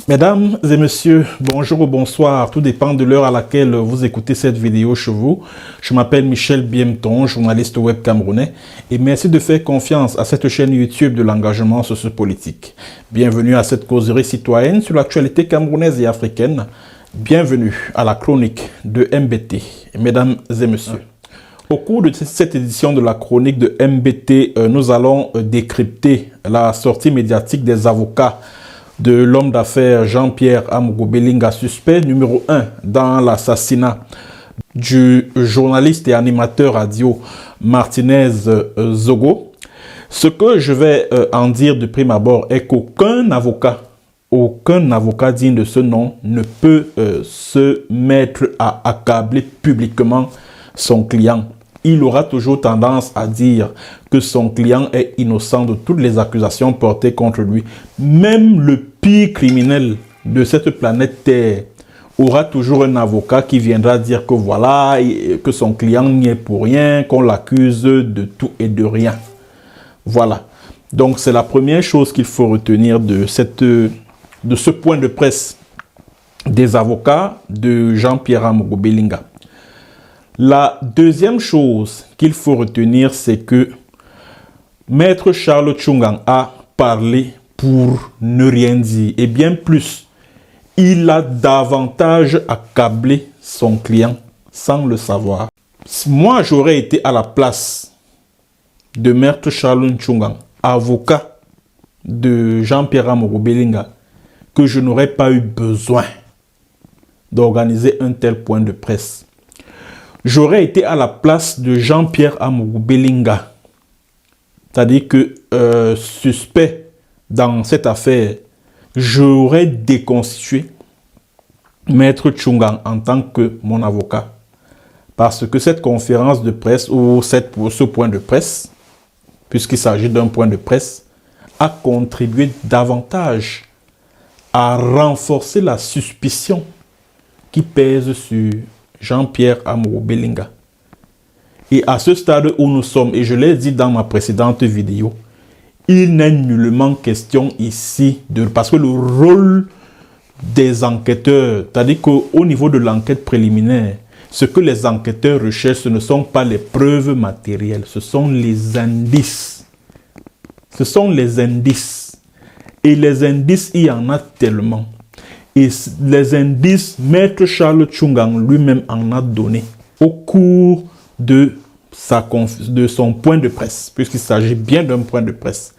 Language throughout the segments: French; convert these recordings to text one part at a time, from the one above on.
Mesdames et messieurs, bonjour ou bonsoir, tout dépend de l'heure à laquelle vous écoutez cette vidéo chez vous. Je m'appelle Michel Biemton, journaliste web camerounais, et merci de faire confiance à cette chaîne YouTube de l'engagement sociopolitique. Bienvenue à cette causerie citoyenne sur l'actualité camerounaise et africaine. Bienvenue à la chronique de MBT. Mesdames et messieurs, au cours de cette édition de la chronique de MBT, nous allons décrypter la sortie médiatique des avocats de l'homme d'affaires Jean-Pierre Amougou Belinga, suspect numéro 1 dans l'assassinat du journaliste et animateur radio Martinez Zogo. Ce que je vais en dire de prime abord est qu'aucun avocat digne de ce nom ne peut se mettre à accabler publiquement son client. Il aura toujours tendance à dire que son client est innocent de toutes les accusations portées contre lui. Même le pire criminel de cette planète Terre aura toujours un avocat qui viendra dire que voilà, que son client n'y est pour rien, qu'on l'accuse de tout et de rien. Voilà. Donc c'est la première chose qu'il faut retenir de ce point de presse des avocats de Jean-Pierre Amougou Belinga. La deuxième chose qu'il faut retenir, c'est que Maître Charles Tchungang a parlé pour ne rien dire. Et bien plus, il a davantage accablé son client sans le savoir. Moi, j'aurais été à la place de Maître Charles Tchungang, avocat de Jean-Pierre Amougou Belinga, que je n'aurais pas eu besoin d'organiser un tel point de presse. J'aurais été à la place de Jean-Pierre Amougou Belinga, c'est-à-dire que suspect dans cette affaire, j'aurais déconstitué Maître Tchungang en tant que mon avocat. Parce que cette conférence de presse ou ce point de presse, puisqu'il s'agit d'un point de presse, a contribué davantage à renforcer la suspicion qui pèse sur Jean-Pierre Amougou Belinga. Et à ce stade où nous sommes, et je l'ai dit dans ma précédente vidéo, il n'est nullement question ici parce que le rôle des enquêteurs, c'est-à-dire qu'au niveau de l'enquête préliminaire, ce que les enquêteurs recherchent, ce ne sont pas les preuves matérielles, ce sont les indices. Ce sont les indices. Et les indices, il y en a tellement. Et les indices, Maître Charles Tchungang lui-même en a donné au cours de son point de presse, puisqu'il s'agit bien d'un point de presse.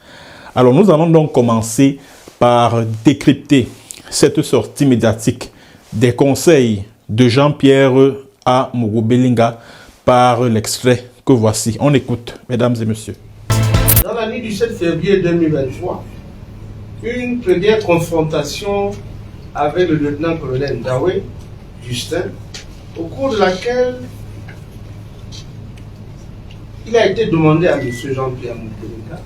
Alors nous allons donc commencer par décrypter cette sortie médiatique des conseils de Jean-Pierre Amougou Belinga par l'extrait que voici. On écoute, mesdames et messieurs. Dans la nuit du 7 février 2023, une première confrontation avec le lieutenant-colonel Ndawé Justin, au cours de laquelle il a été demandé à M. Jean-Pierre Amougou Belinga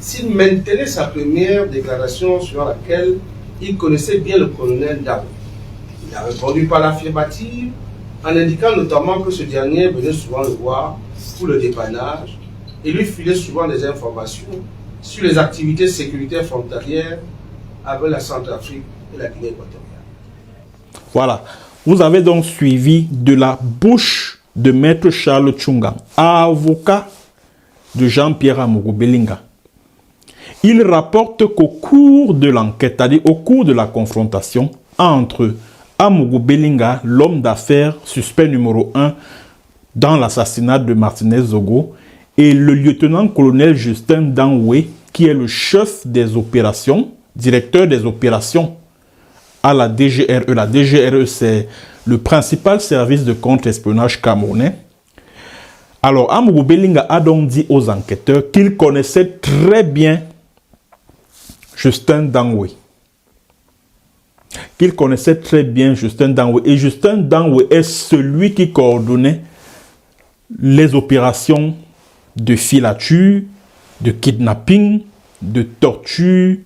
s'il maintenait sa première déclaration sur laquelle il connaissait bien le colonel Ndawé. Il a répondu par l'affirmative en indiquant notamment que ce dernier venait souvent le voir pour le dépannage et lui filait souvent des informations sur les activités sécuritaires frontalières avec la Centrafrique et la Guinée équatoriale. Voilà. Vous avez donc suivi de la bouche de Maître Charles Tchungang, avocat de Jean-Pierre Amougou Belinga. Il rapporte qu'au cours de l'enquête, c'est-à-dire au cours de la confrontation entre Amougou Belinga, l'homme d'affaires suspect numéro 1 dans l'assassinat de Martinez Zogo, et le lieutenant-colonel Justin Ndawé, qui est le chef des opérations, directeur des opérations à la DGRE. La DGRE, c'est le principal service de contre-espionnage camerounais. Alors, Amougou Belinga a donc dit aux enquêteurs qu'il connaissait très bien Justin Ndawé. Qu'il connaissait très bien Justin Ndawé. Et Justin Ndawé est celui qui coordonnait les opérations de filature, de kidnapping, de torture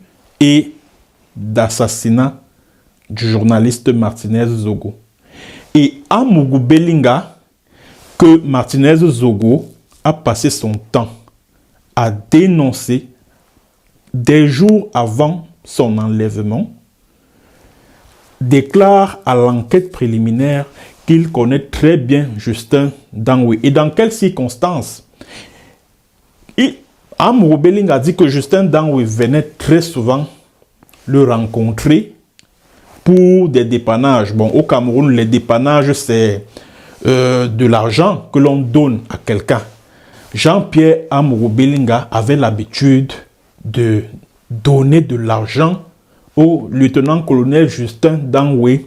et d'assassinat du journaliste Martinez Zogo. Et Amougou Belinga, que Martinez Zogo a passé son temps à dénoncer des jours avant son enlèvement, déclare à l'enquête préliminaire qu'il connaît très bien Justin Dangwe. Et dans quelles circonstances? Amourou Belling a dit que Justin Dangwe venait très souvent le rencontrer pour des dépannages. Bon, au Cameroun, les dépannages, c'est de l'argent que l'on donne à quelqu'un. Jean-Pierre Amourou Bellinga avait l'habitude de donner de l'argent au lieutenant-colonel Justin Dangwe.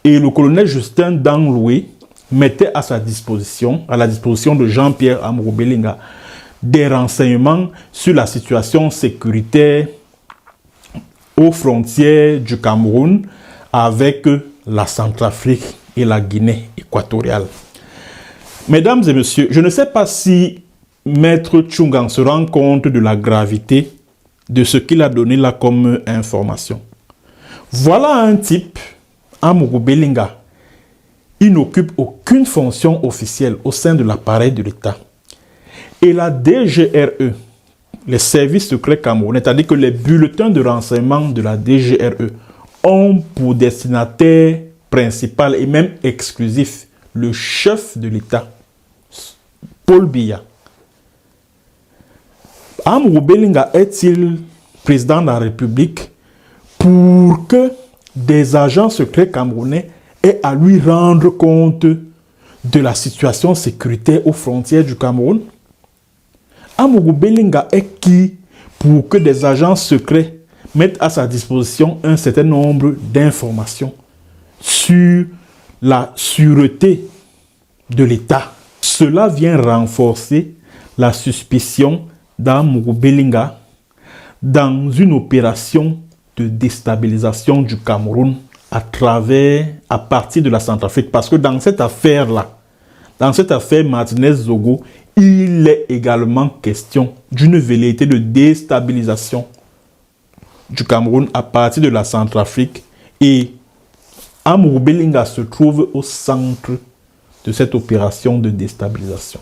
Et le colonel Justin Dangwe mettait à sa disposition, à la disposition de Jean-Pierre Amourou Bellinga, des renseignements sur la situation sécuritaire aux frontières du Cameroun avec la Centrafrique et la Guinée équatoriale. Mesdames et messieurs, je ne sais pas si Maître Tchungang se rend compte de la gravité de ce qu'il a donné là comme information. Voilà un type, Amourou Bellinga. Il n'occupe aucune fonction officielle au sein de l'appareil de l'État. Et la DGRE, les services secrets camerounais, c'est-à-dire que les bulletins de renseignement de la DGRE ont pour destinataire principal et même exclusif le chef de l'État, Paul Biya. Amourou Bellinga est-il président de la République pour que des agents secrets camerounais aient à lui rendre compte de la situation sécuritaire aux frontières du Cameroun? Amourou Bellinga est qui pour que des agents secrets mettent à sa disposition un certain nombre d'informations sur la sûreté de l'État? Cela vient renforcer la suspicion d'Amourou Bellinga dans une opération de déstabilisation du Cameroun à partir de la Centrafrique. Parce que dans cette affaire-là, dans cette affaire Martinez-Zogo, il est également question d'une velléité de déstabilisation du Cameroun à partir de la Centrafrique. Et Amourou Bellinga se trouve au centre de cette opération de déstabilisation.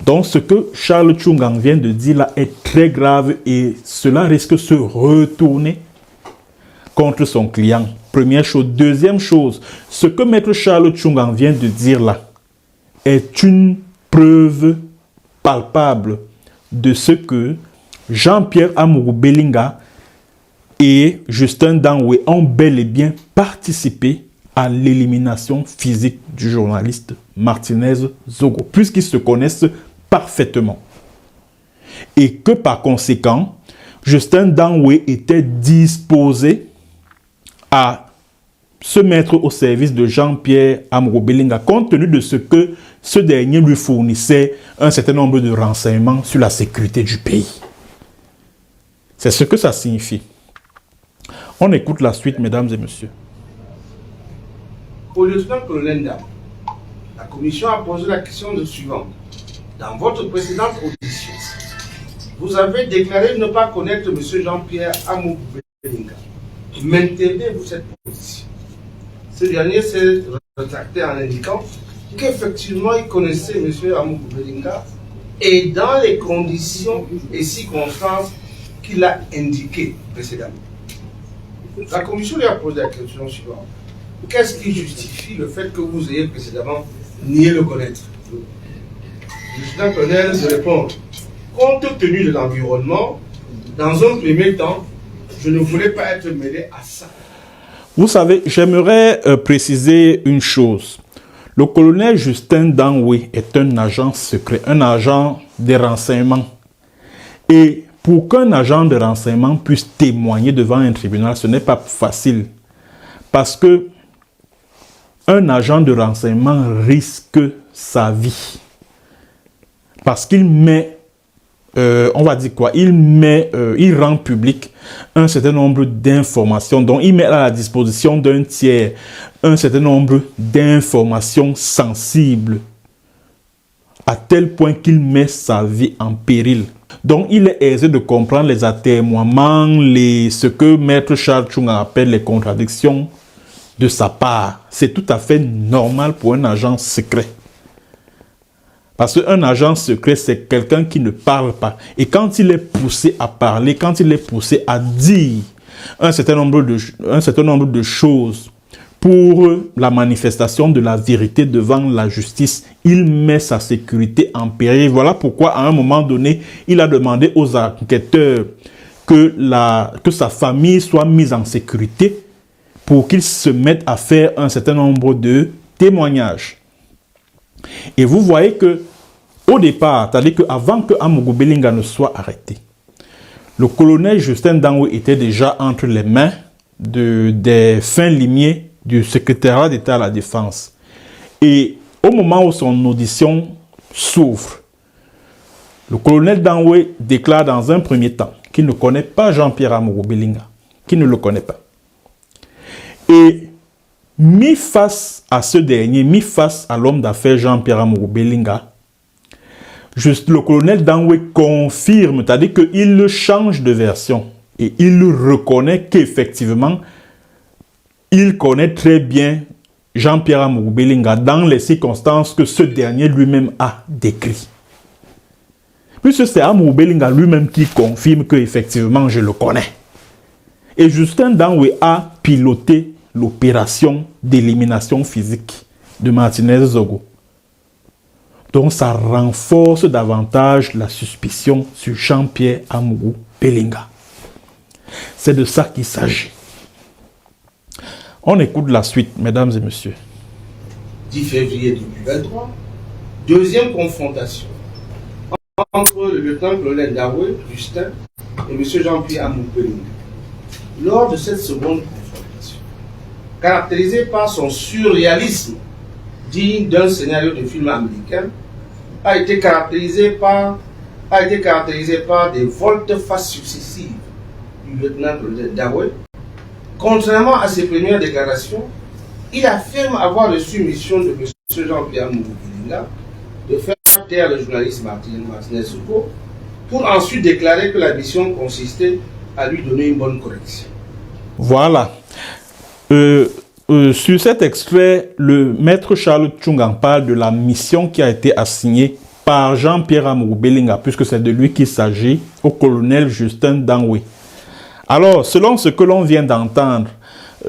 Donc ce que Charles Tchungang vient de dire là est très grave et cela risque de se retourner contre son client. Première chose. Deuxième chose, ce que Maître Charles Tchungang vient de dire là est une preuve palpable de ce que Jean-Pierre Amourou Bellinga et Justin Dangwe ont bel et bien participé à l'élimination physique du journaliste Martinez-Zogo, puisqu'ils se connaissent parfaitement. Et que par conséquent, Justin Dangwe était disposé à se mettre au service de Jean-Pierre Amourou Bellinga, compte tenu de ce que ce dernier lui fournissait un certain nombre de renseignements sur la sécurité du pays. C'est ce que ça signifie. On écoute la suite, mesdames et messieurs. Au lieutenant-colonel Ndam, la commission a posé la question suivante. Dans votre précédente audition, vous avez déclaré ne pas connaître M. Jean-Pierre Amourou Bellinga. Maintenez-vous cette position? Ce dernier s'est rétracté en indiquant qu'effectivement il connaissait M. Amourou Bellinga et dans les conditions et circonstances qu'il a indiquées précédemment. La commission lui a posé la question suivante. Qu'est-ce qui justifie le fait que vous ayez précédemment nié le connaître? Le lieutenant-colonel de répondre. Compte tenu de l'environnement, dans un premier temps, je ne voulais pas être mêlé à ça. Vous savez, j'aimerais préciser une chose. Le colonel Justin Dangwe est un agent secret, un agent de renseignement. Et pour qu'un agent de renseignement puisse témoigner devant un tribunal, ce n'est pas facile. Parce que un agent de renseignement risque sa vie. Parce qu'il met, on va dire quoi, il rend public un certain nombre d'informations. Donc, il met à la disposition d'un tiers un certain nombre d'informations sensibles à tel point qu'il met sa vie en péril. Donc, il est aisé de comprendre les atermoiements, ce que Maître Charles Tchungang appelle les contradictions de sa part. C'est tout à fait normal pour un agent secret. Parce qu'un agent secret, c'est quelqu'un qui ne parle pas. Et quand il est poussé à parler, quand il est poussé à dire un certain nombre de choses pour la manifestation de la vérité devant la justice. Il met sa sécurité en péril. Voilà pourquoi, à un moment donné, il a demandé aux enquêteurs que sa famille soit mise en sécurité pour qu'ils se mettent à faire un certain nombre de témoignages. Et vous voyez que, au départ, c'est-à-dire qu'avant que Amougou Belinga ne soit arrêté, le colonel Justin Danwe était déjà entre les mains des fins limiers du secrétariat d'État à la Défense. Et au moment où son audition s'ouvre, le colonel Danwe déclare dans un premier temps qu'il ne connaît pas Jean-Pierre Amougou Belinga, qu'il ne le connaît pas. Et mis face à ce dernier, mis face à l'homme d'affaires Jean-Pierre Amougou Belinga, juste le colonel Danwe confirme, c'est-à-dire qu'il change de version et il reconnaît qu'effectivement, il connaît très bien Jean-Pierre Amougou Belinga dans les circonstances que ce dernier lui-même a décrites. Puisque c'est Amougou Belinga lui-même qui confirme qu'effectivement, je le connais. Et Justin Danwe a piloté l'opération d'élimination physique de Martinez Zogo. Donc ça renforce davantage la suspicion sur Jean-Pierre Amougou Belinga. C'est de ça qu'il s'agit. On écoute la suite, mesdames et messieurs. 10 février 2023, deuxième confrontation entre le lieutenant-colonel Danwe, Justin, et M. Jean-Pierre Amougou Belinga. Lors de cette seconde confrontation, caractérisée par son surréalisme digne d'un scénario de film américain, a été caractérisé par des volte-face successives du lieutenant-colonel Danwe. Contrairement à ses premières déclarations, il affirme avoir reçu mission de M. Jean-Pierre Amougou Belinga de faire taire le journaliste Martinez Zogo pour ensuite déclarer que la mission consistait à lui donner une bonne correction. Voilà. Sur cet extrait, le maître Charles Tchungan parle de la mission qui a été assignée par Jean-Pierre Amougou Belinga, puisque c'est de lui qu'il s'agit, au colonel Justin Danwe. Alors, selon ce que l'on vient d'entendre,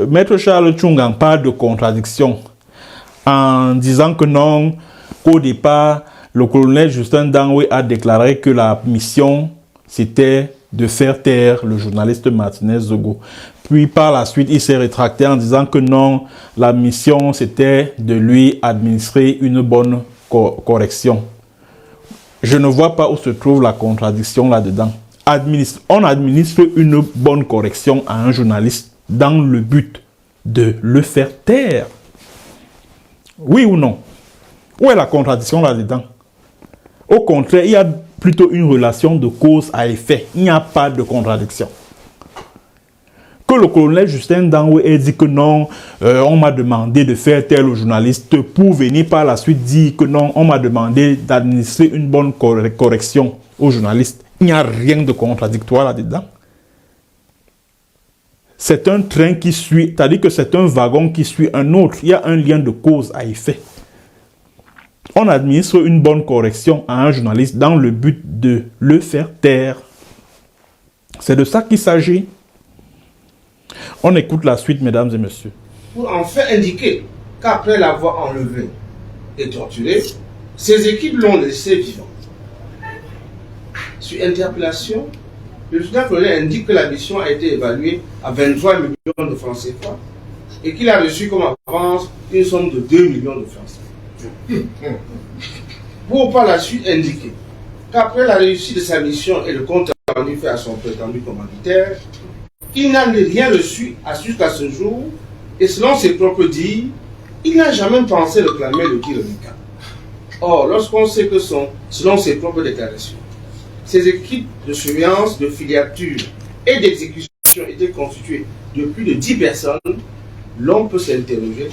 maître Charles Tchungan parle de contradiction en disant que non, qu'au départ, le colonel Justin Danwe a déclaré que la mission, c'était de faire taire le journaliste Martinez Zogo. Puis par la suite, il s'est rétracté en disant que non, la mission, c'était de lui administrer une bonne correction. Je ne vois pas où se trouve la contradiction là-dedans. On administre une bonne correction à un journaliste dans le but de le faire taire. Oui ou non? Où est la contradiction là-dedans? Au contraire, il y a plutôt une relation de cause à effet. Il n'y a pas de contradiction. Que le colonel Justin Danwe ait dit que non, on m'a demandé de faire taire le journaliste pour venir par la suite dire que non, on m'a demandé d'administrer une bonne correction au journaliste. Il n'y a rien de contradictoire là-dedans. C'est un train qui suit, c'est-à-dire que c'est un wagon qui suit un autre. Il y a un lien de cause à effet. On administre une bonne correction à un journaliste dans le but de le faire taire. C'est de ça qu'il s'agit. On écoute la suite, mesdames et messieurs. Pour enfin indiquer qu'après l'avoir enlevé et torturé, ses équipes l'ont laissé vivant. Sur interpellation, le lieutenant-colonel indique que la mission a été évaluée à 23 millions de francs CFA et qu'il a reçu comme avance une somme de 2 millions de francs CFA. Pour par la suite indiquer qu'après la réussite de sa mission et le compte rendu fait à son prétendu commanditaire, il n'a rien reçu jusqu'à ce jour et selon ses propres dires, il n'a jamais pensé réclamer le dit reliquat. Or, lorsqu'on sait que selon ses propres déclarations, ces équipes de surveillance, de filature et d'exécution étaient constituées de plus de 10 personnes, l'on peut s'interroger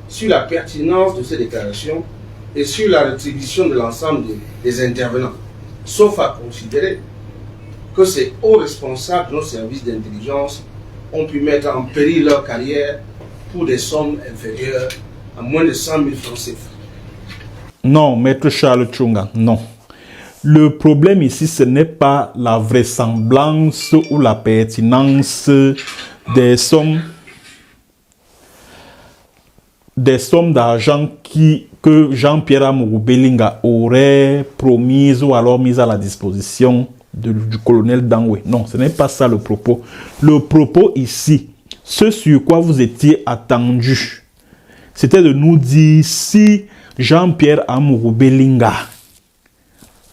sur la pertinence de ces déclarations et sur la rétribution de l'ensemble des intervenants, sauf à considérer que ces hauts responsables de nos services d'intelligence ont pu mettre en péril leur carrière pour des sommes inférieures à moins de 100 000 francs CFA. Non, maître Charles Tchunga, non. Le problème ici, ce n'est pas la vraisemblance ou la pertinence des sommes d'argent que Jean-Pierre Amourou Belinga aurait promises ou alors mises à la disposition du colonel Dangwe. Non, ce n'est pas ça le propos. Le propos ici, ce sur quoi vous étiez attendu, c'était de nous dire si Jean-Pierre Amourou Belinga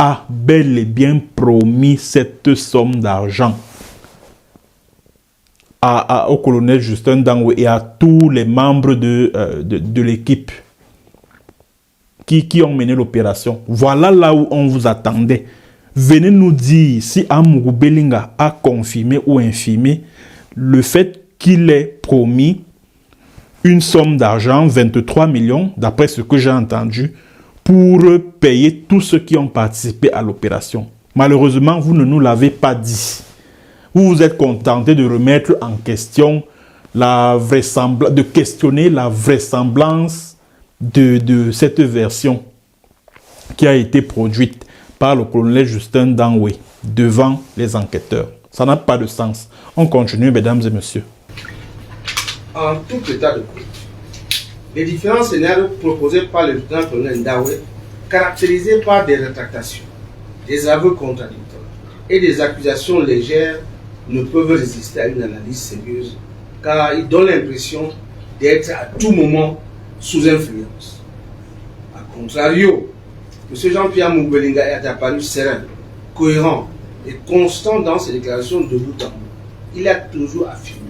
a bel et bien promis cette somme d'argent au colonel Justin Dangwe et à tous les membres de l'équipe qui ont mené l'opération. Voilà là où on vous attendait. Venez nous dire si Amourou Belinga a confirmé ou infirmé le fait qu'il ait promis une somme d'argent, 23 millions, d'après ce que j'ai entendu, pour payer tous ceux qui ont participé à l'opération. Malheureusement, vous ne nous l'avez pas dit. Vous vous êtes contenté de remettre en question de questionner la vraisemblance de cette version qui a été produite par le colonel Justin Dangwe devant les enquêteurs. Ça n'a pas de sens. On continue, mesdames et messieurs. En tout état de cause, les différents scénarios proposés par le lieutenant-colonel Dangwe, caractérisés par des rétractations, des aveux contradictoires et des accusations légères, ne peuvent résister à une analyse sérieuse, car ils donnent l'impression d'être à tout moment sous influence. A contrario, M. Jean-Pierre Amourou Belinga est apparu serein, cohérent et constant dans ses déclarations de bout en bout. Il a toujours affirmé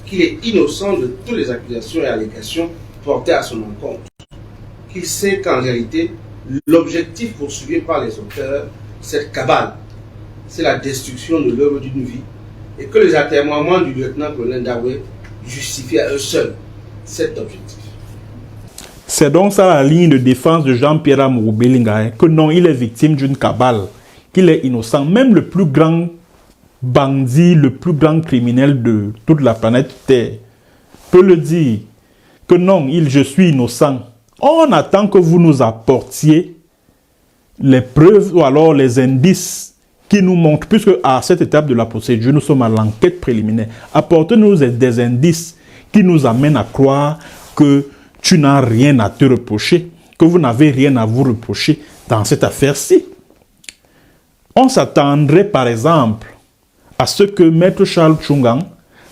qu'il est innocent de toutes les accusations et allégations portées à son encontre. Qu'il sait qu'en réalité, l'objectif poursuivi par les auteurs, cette cabale, c'est la destruction de l'œuvre d'une vie, et que les atermoiements du lieutenant-colonel Dangwe justifient à eux seuls cet objectif. C'est donc ça la ligne de défense de Jean-Pierre Amourou Belinga, que non, il est victime d'une cabale, qu'il est innocent. Même le plus grand bandit, le plus grand criminel de toute la planète Terre peut le dire, que non, je suis innocent. On attend que vous nous apportiez les preuves ou alors les indices qui nous montrent, puisque à cette étape de la procédure, nous sommes à l'enquête préliminaire. Apportez-nous des indices qui nous amènent à croire que tu n'as rien à te reprocher, que vous n'avez rien à vous reprocher dans cette affaire-ci. On s'attendrait par exemple à ce que Maître Charles Tchungang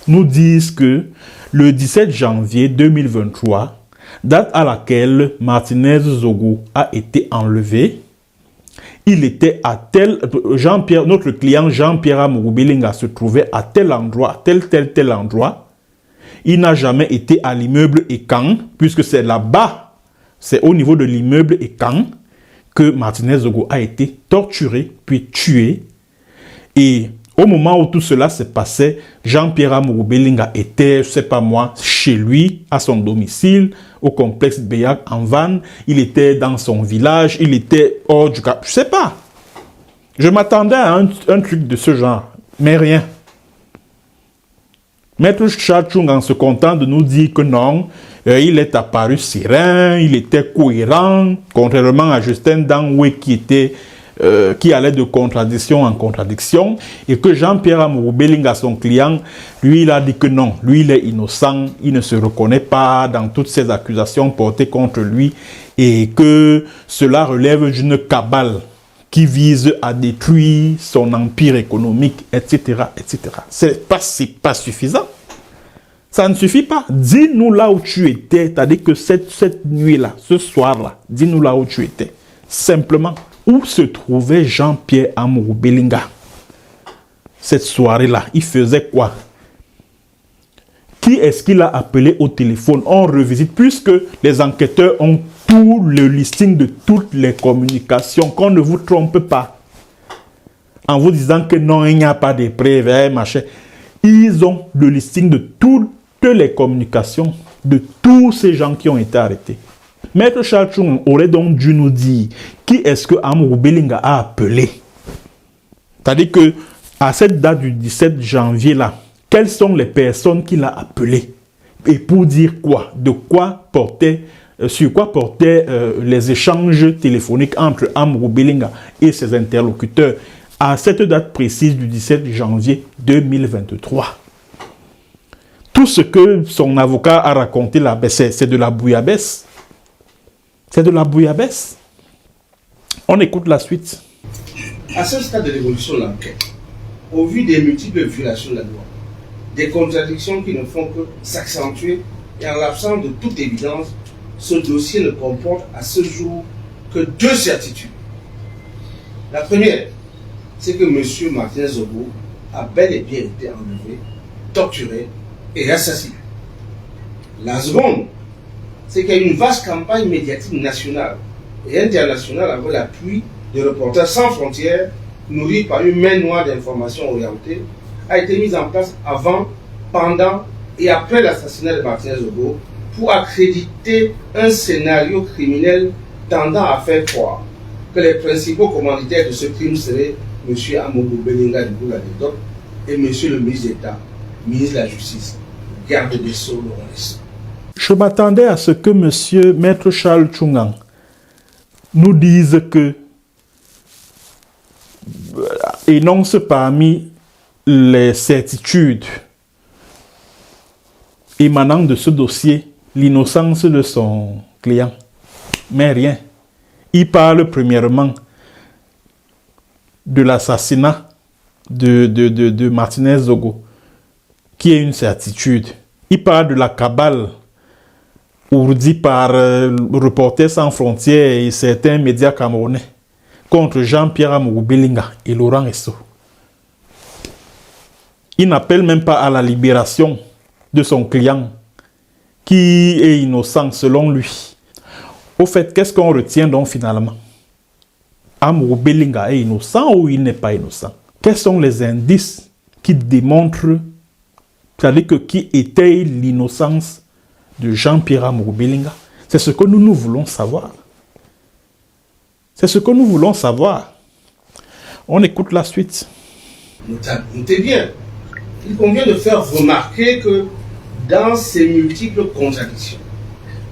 nous dise que le 17 janvier 2023, date à laquelle Martinez Zogo a été enlevé, il était à notre client Jean-Pierre Amourou Belinga se trouvait à tel endroit, tel endroit. Il n'a jamais été à l'immeuble Ekan, puisque c'est là-bas, c'est au niveau de l'immeuble Ekan, que Martinez Zogo a été torturé, puis tué. Et au moment où tout cela se passait, Jean-Pierre Amourou Belinga était, je ne sais pas moi, chez lui, à son domicile, au complexe Beyak en Vannes. Il était dans son village, il était hors du cap. Je ne sais pas. Je m'attendais à un truc de ce genre, mais rien. Maître Charles Tchungang se content de nous dire que non, il est apparu serein, il était cohérent, contrairement à Justin Dangwe qui allait de contradiction en contradiction, et que Jean-Pierre Amourou Belinga, son client, lui, il a dit que non, lui, il est innocent, il ne se reconnaît pas dans toutes ces accusations portées contre lui, et que cela relève d'une cabale qui vise à détruire son empire économique, etc., etc. C'est pas suffisant. Ça ne suffit pas. Dis-nous là où tu étais, c'est-à-dire que cette nuit-là, ce soir-là, dis-nous là où tu étais. Simplement. Où se trouvait Jean-Pierre Amourou Belinga cette soirée-là? Il faisait quoi? Qui est-ce qu'il a appelé au téléphone? On revisite, puisque les enquêteurs ont tout le listing de toutes les communications, qu'on ne vous trompe pas. En vous disant que non, il n'y a pas de preuves, machin. Ils ont le listing de toutes les communications de tous ces gens qui ont été arrêtés. Maître Charles Tchungang aurait donc dû nous dire qui est-ce que Amourou Belinga a appelé. C'est-à-dire que à cette date du 17 janvier là, quelles sont les personnes qu'il a appelées? Et pour dire quoi? De quoi portait sur quoi portaient les échanges téléphoniques entre Amourou Belinga et ses interlocuteurs à cette date précise du 17 janvier 2023. Tout ce que son avocat a raconté là, c'est de la bouillabaisse. C'est de la bouillabaisse. On écoute la suite. À ce stade de l'évolution de l'enquête, au vu des multiples violations de la loi, des contradictions qui ne font que s'accentuer et en l'absence de toute évidence, ce dossier ne comporte à ce jour que deux certitudes. La première, c'est que M. Martin Zogo a bel et bien été enlevé, torturé et assassiné. La seconde, c'est qu'il y a une vaste campagne médiatique nationale et internationale avec l'appui de Reporters sans frontières, nourrie par une main noire d'informations orientées, a été mise en place avant, pendant et après l'assassinat de Martin Zogo pour accréditer un scénario criminel tendant à faire croire que les principaux commanditaires de ce crime seraient M. Amourou Belinga du Bouladédoc et M. le ministre d'État, ministre de la Justice, garde des Sceaux, Laurent Dessau. Je m'attendais à ce que M. Maître Charles Tchungang nous dise que énonce parmi les certitudes émanant de ce dossier l'innocence de son client. Mais rien. Il parle premièrement de l'assassinat de Martinez Zogo, qui est une certitude. Il parle de la cabale ourdie par Reporters sans frontières et certains médias camerounais contre Jean-Pierre Amourou Belinga et Laurent Dessau. Il n'appelle même pas à la libération de son client, qui est innocent selon lui. Au fait, qu'est-ce qu'on retient donc finalement? Amourou Belinga est innocent ou il n'est pas innocent? Quels sont les indices qui démontrent, c'est-à-dire que qui étaye l'innocence de Jean-Pierre Amourou Belinga? C'est ce que nous voulons savoir. C'est ce que nous voulons savoir. On écoute la suite. Notez bien, il convient de faire remarquer que dans ces multiples contradictions,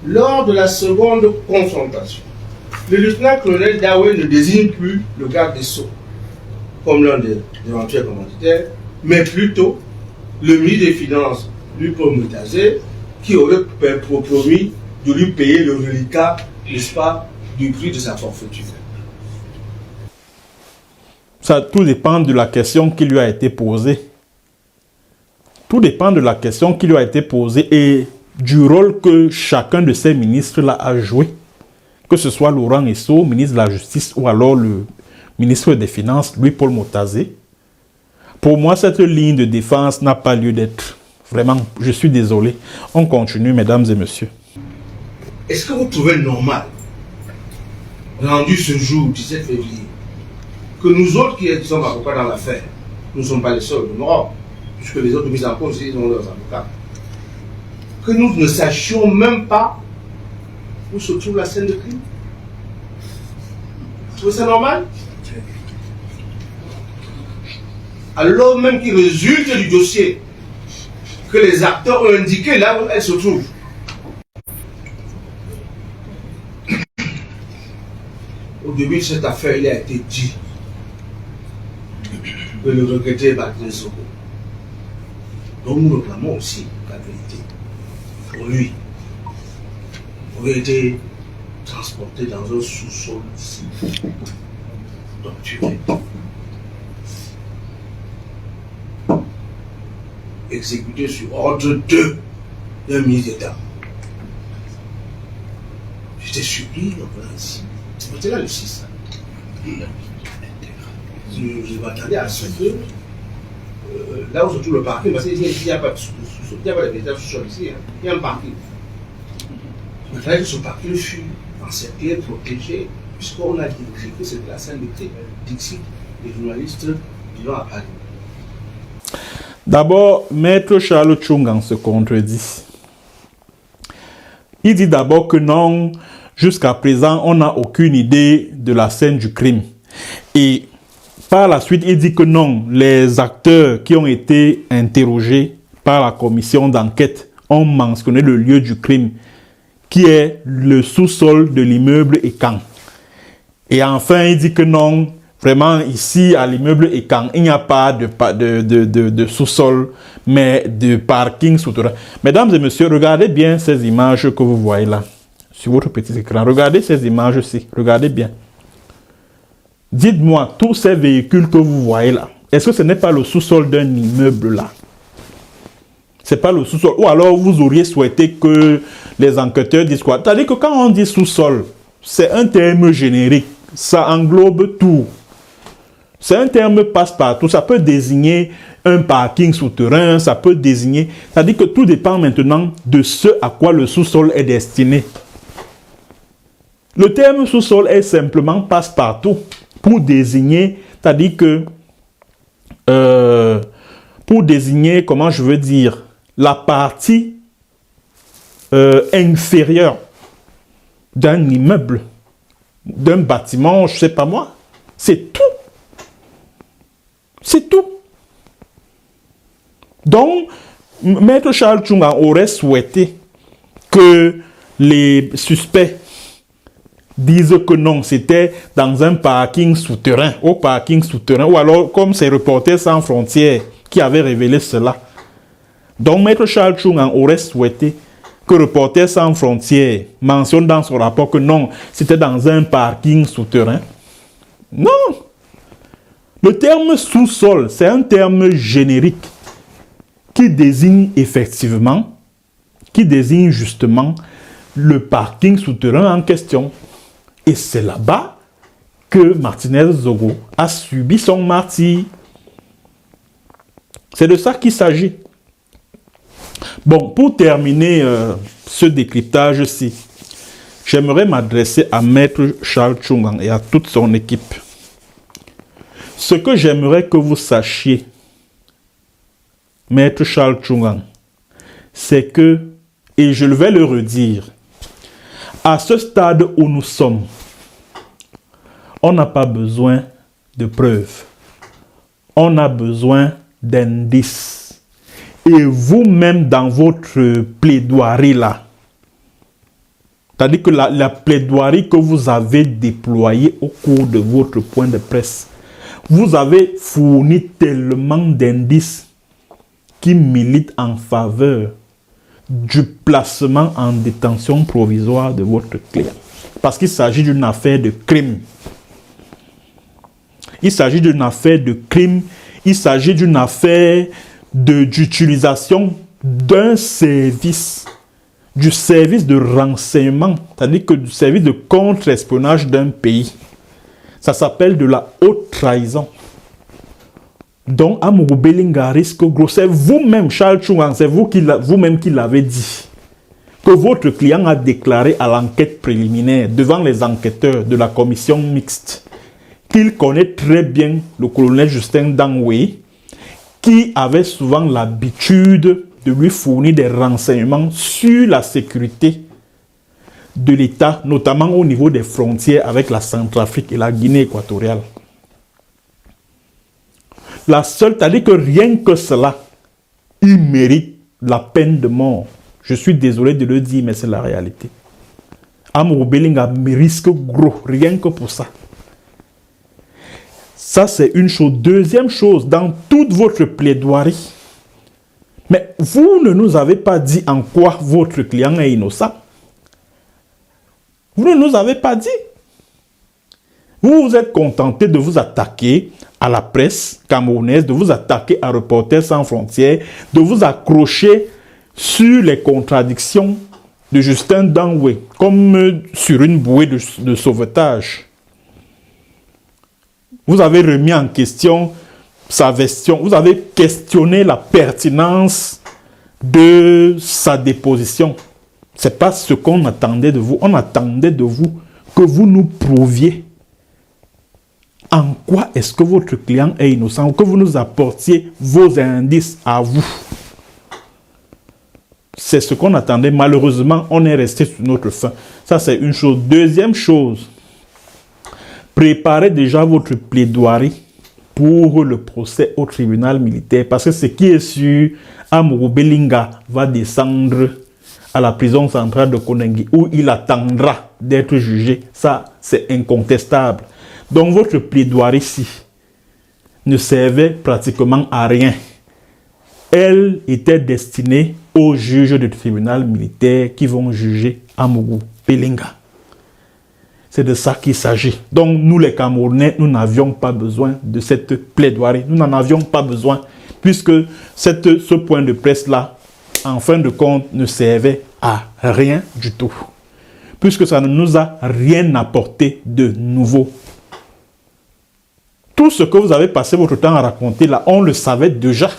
lors de la seconde confrontation, le lieutenant-colonel Daoué ne désigne plus le garde des Sceaux comme l'un des éventuels commanditaires, mais plutôt le ministre des Finances, Lupo Mutazé, qui aurait promis de lui payer le reliquat, n'est-ce pas, du prix de sa forfaiture. Ça, tout dépend de la question qui lui a été posée. Tout dépend de la question qui lui a été posée et du rôle que chacun de ces ministres-là a joué. Que ce soit Laurent Dessau, ministre de la Justice, ou alors le ministre des Finances, Louis-Paul Motazé. Pour moi, cette ligne de défense n'a pas lieu d'être. Vraiment, je suis désolé. On continue, mesdames et messieurs. Est-ce que vous trouvez normal, rendu ce jour, 17 février, que nous autres qui sommes avocats dans l'affaire, nous ne sommes pas les seuls de Europe, puisque les autres mises en cause, ils ont leurs avocats, que nous ne sachions même pas où se trouve la scène de crime? Vous trouvez ça normal? Alors même qu'il résulte du dossier que les acteurs ont indiqué là où elle se trouve. Au début de cette affaire, il a été dit que le regretté Martin Zogo, dont nous réclamons aussi la vérité, pour lui, aurait été transporté dans un sous-sol ici, torturé, exécuté sur ordre d'un ministre d'État. J'étais surpris en venant ici. C'était là le 6. Je m'attendais à ce que là où se trouve le parking, parce qu'il n'y a pas de sous-sol, il n'y a pas de véritable sous-sol ici, hein. Il y a un parking. Je m'attendais que ce parking fût encerclé, protégé, puisqu'on a décrit que c'est de la scène de Dixit, les journalistes vivant à Paris. D'abord, Maître Charles Tchungang se contredit. Il dit d'abord que non, jusqu'à présent, on n'a aucune idée de la scène du crime. Et par la suite, il dit que non, les acteurs qui ont été interrogés par la commission d'enquête ont mentionné le lieu du crime, qui est le sous-sol de l'immeuble Ekan. Et enfin, il dit que non, vraiment ici à l'immeuble Ekan, il n'y a pas de sous-sol, mais de parking souterrain. Mesdames et messieurs, regardez bien ces images que vous voyez là, sur votre petit écran. Regardez ces images-ci, regardez bien. Dites-moi, tous ces véhicules que vous voyez là, est-ce que ce n'est pas le sous-sol d'un immeuble là? C'est pas le sous-sol. Ou alors vous auriez souhaité que les enquêteurs disent quoi? C'est-à-dire que quand on dit sous-sol, c'est un terme générique. Ça englobe tout. C'est un terme passe-partout. Ça peut désigner un parking souterrain, ça peut désigner... C'est-à-dire que tout dépend maintenant de ce à quoi le sous-sol est destiné. Le terme sous-sol est simplement passe-partout pour désigner, c'est-à-dire que... pour désigner, comment je veux dire, la partie inférieure d'un immeuble, d'un bâtiment, je ne sais pas moi. C'est tout. C'est tout. Donc, Maître Charles Tchunga aurait souhaité que les suspects disent que non, c'était dans un parking souterrain, au parking souterrain, ou alors comme ces Reporters sans frontières qui avaient révélé cela. Donc, Maître Charles Tchunga aurait souhaité que Reporters sans frontières mentionne dans son rapport que non, c'était dans un parking souterrain. Non! Le terme sous-sol, c'est un terme générique qui désigne effectivement, qui désigne justement le parking souterrain en question. Et c'est là-bas que Martinez Zogo a subi son martyre. C'est de ça qu'il s'agit. Bon, pour terminer ce décryptage-ci, j'aimerais m'adresser à Maître Charles Tchunga et à toute son équipe. Ce que j'aimerais que vous sachiez, Maître Charles Tchunga, c'est que, et je vais le redire, à ce stade où nous sommes, on n'a pas besoin de preuves. On a besoin d'indices. Et vous-même, dans votre plaidoirie là, c'est-à-dire que la plaidoirie que vous avez déployée au cours de votre point de presse, vous avez fourni tellement d'indices qui militent en faveur du placement en détention provisoire de votre client. Parce qu'il s'agit d'une affaire de crime. Il s'agit d'une affaire de crime. Il s'agit d'une affaire d'utilisation d'un service, du service de renseignement, c'est-à-dire que du service de contre-espionnage d'un pays. Ça s'appelle de la haute trahison. Donc, Amourou Belinga risque gros. C'est vous-même, Charles Tchunga, c'est vous-même qui l'avez dit, que votre client a déclaré à l'enquête préliminaire devant les enquêteurs de la commission mixte qu'il connaît très bien le colonel Justin Dangwe, qui avait souvent l'habitude de lui fournir des renseignements sur la sécurité de l'État, notamment au niveau des frontières avec la Centrafrique et la Guinée équatoriale. La seule, c'est-à-dire que rien que cela, il mérite la peine de mort. Je suis désolé de le dire, mais c'est la réalité. Amourou Belinga risque gros, rien que pour ça. Ça, c'est une chose. Deuxième chose, dans toute votre plaidoirie, mais vous ne nous avez pas dit en quoi votre client est innocent. Vous ne nous avez pas dit. Vous vous êtes contenté de vous attaquer à la presse camerounaise, de vous attaquer à Reporters sans frontières, de vous accrocher sur les contradictions de Justin Dangwe, comme sur une bouée de sauvetage. Vous avez remis en question sa version, vous avez questionné la pertinence de sa déposition. Ce n'est pas ce qu'on attendait de vous. On attendait de vous que vous nous prouviez en quoi est-ce que votre client est innocent, ou que vous nous apportiez vos indices à vous. C'est ce qu'on attendait. Malheureusement, on est resté sur notre faim. Ça, c'est une chose. Deuxième chose, préparez déjà votre plaidoirie pour le procès au tribunal militaire, parce que ce qui est sûr, Amourou Belinga va descendre à la prison centrale de Konengi, où il attendra d'être jugé. Ça, c'est incontestable. Donc, votre plaidoirie ici ne servait pratiquement à rien. Elle était destinée aux juges du tribunal militaire qui vont juger Amougou Belinga. C'est de ça qu'il s'agit. Donc, nous les Camerounais, nous n'avions pas besoin de cette plaidoirie. Nous n'en avions pas besoin, puisque ce point de presse-là, en fin de compte, ne servait à rien du tout. Puisque ça ne nous a rien apporté de nouveau. Tout ce que vous avez passé votre temps à raconter là, on le savait déjà.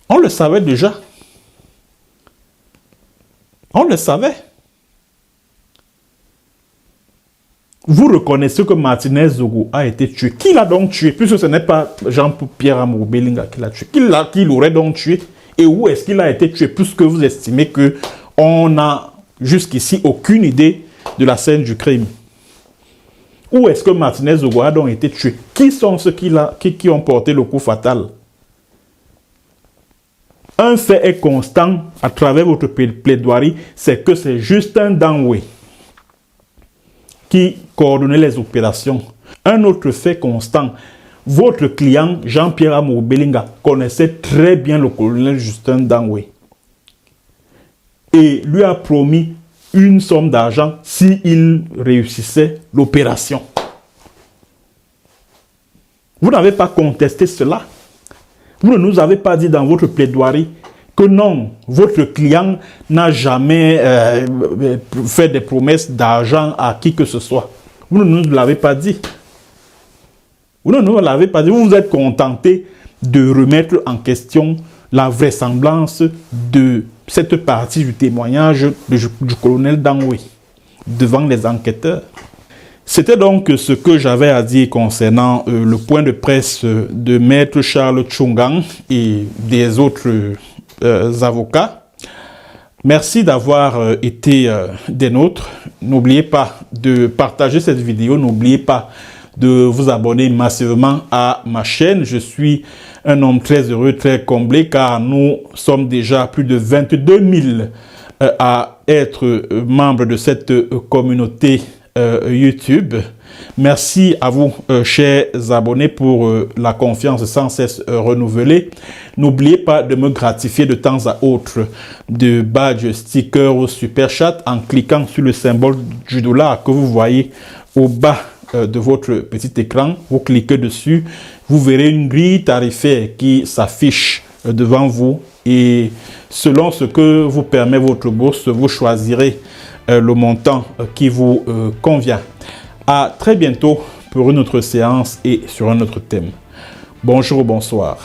On le savait déjà. On le savait. Vous reconnaissez que Martinez Zogo a été tué. Qui l'a donc tué? Puisque ce n'est pas Jean-Pierre Amougou Belinga qui l'a tué. Qui l'aurait donc tué? Et où est-ce qu'il a été tué? Puisque vous estimez qu'on n'a jusqu'ici aucune idée de la scène du crime. Où est-ce que Martinez Zogo a donc été tué? Qui sont ceux qui ont porté le coup fatal? Un fait est constant à travers votre plaidoirie, c'est que c'est Justin Danwe qui coordonnait les opérations. Un autre fait constant, votre client Jean-Pierre Amougou Belinga connaissait très bien le colonel Justin Danwe et lui a promis une somme d'argent s'il réussissait l'opération. Vous n'avez pas contesté cela. Vous ne nous avez pas dit dans votre plaidoirie que non, votre client n'a jamais fait des promesses d'argent à qui que ce soit. Vous ne nous l'avez pas dit. Vous ne nous l'avez pas dit. Vous vous êtes contenté de remettre en question la vraisemblance de cette partie du témoignage du colonel Danwe devant les enquêteurs. C'était donc ce que j'avais à dire concernant le point de presse de Maître Charles Tchongang et des autres avocats. Merci d'avoir été des nôtres. N'oubliez pas de partager cette vidéo. N'oubliez pas de vous abonner massivement à ma chaîne. Je suis un homme très heureux, très comblé, car nous sommes déjà plus de 22 000 à être membres de cette communauté YouTube. Merci à vous, chers abonnés, pour la confiance sans cesse renouvelée. N'oubliez pas de me gratifier de temps à autre de badge, sticker ou super chat en cliquant sur le symbole du dollar que vous voyez au bas de votre petit écran. Vous cliquez dessus, vous verrez une grille tarifaire qui s'affiche devant vous et selon ce que vous permet votre bourse, vous choisirez le montant qui vous convient. À très bientôt pour une autre séance et sur un autre thème. Bonjour, bonsoir.